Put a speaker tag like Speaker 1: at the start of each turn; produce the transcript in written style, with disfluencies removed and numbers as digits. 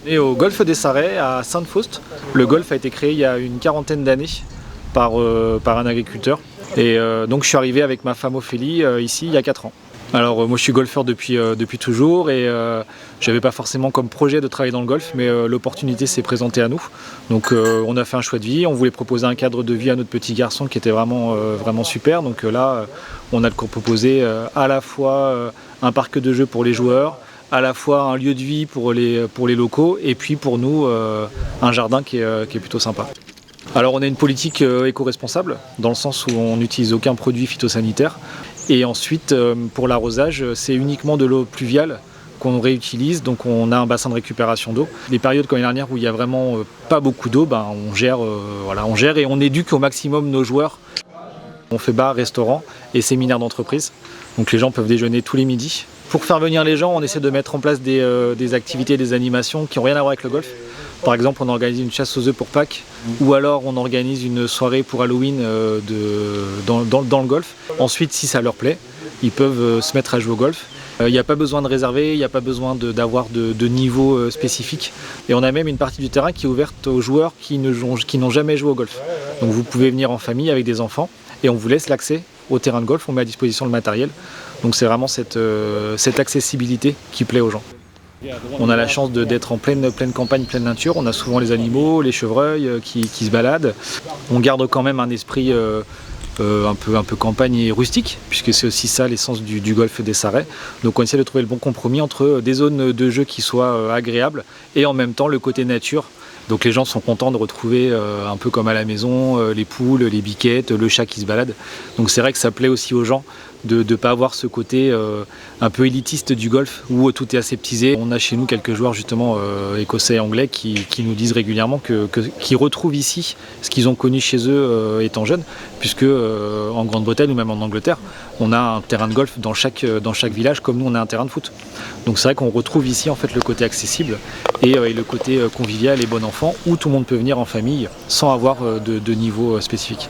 Speaker 1: Et au golfe des Sarets, à Sainte-Fauste, le golfe a été créé il y a une quarantaine d'années par un agriculteur. Et donc je suis arrivé avec ma femme Ophélie ici il y a 4 ans. Alors moi je suis golfeur depuis toujours et j'avais pas forcément comme projet de travailler dans le golf, mais l'opportunité s'est présentée à nous. Donc on a fait un choix de vie, on voulait proposer un cadre de vie à notre petit garçon qui était vraiment super. Donc là on a proposé à la fois un parc de jeux pour les joueurs, à la fois un lieu de vie pour les locaux et puis pour nous un jardin qui est plutôt sympa. Alors on a une politique éco-responsable dans le sens où on n'utilise aucun produit phytosanitaire et ensuite pour l'arrosage c'est uniquement de l'eau pluviale qu'on réutilise, donc on a un bassin de récupération d'eau. Les périodes comme l'année dernière où il n'y a vraiment pas beaucoup d'eau, on gère et on éduque au maximum nos joueurs. On fait bar, restaurant et séminaire d'entreprise, donc les gens peuvent déjeuner tous les midis. Pour faire venir les gens, on essaie de mettre en place des activités, des animations qui n'ont rien à voir avec le golf. Par exemple, on organise une chasse aux œufs pour Pâques, ou alors on organise une soirée pour Halloween dans le golf. Ensuite, si ça leur plaît, ils peuvent se mettre à jouer au golf. Il n'y a pas besoin de réserver, il n'y a pas besoin d'avoir de niveau spécifique. Et on a même une partie du terrain qui est ouverte aux joueurs qui n'ont jamais joué au golf. Donc vous pouvez venir en famille avec des enfants et on vous laisse l'accès au terrain de golf, on met à disposition le matériel. Donc c'est vraiment cette accessibilité qui plaît aux gens. On a la chance d'être en pleine campagne, pleine nature. On a souvent les animaux, les chevreuils qui se baladent. On garde quand même un esprit un peu campagne et rustique, puisque c'est aussi ça l'essence du golfe des Sarets. Donc on essaie de trouver le bon compromis entre des zones de jeu qui soient agréables et en même temps le côté nature. Donc les gens sont contents de retrouver un peu comme à la maison les poules, les biquettes, le chat qui se balade. Donc c'est vrai que ça plaît aussi aux gens de ne pas avoir ce côté un peu élitiste du golf où tout est aseptisé. On a chez nous quelques joueurs justement écossais et anglais qui nous disent régulièrement qu'ils retrouvent ici ce qu'ils ont connu chez eux étant jeunes, puisque en Grande-Bretagne ou même en Angleterre, on a un terrain de golf dans chaque village comme nous on a un terrain de foot. Donc c'est vrai qu'on retrouve ici en fait le côté accessible et le côté convivial et bon enfant où tout le monde peut venir en famille sans avoir de niveau spécifique.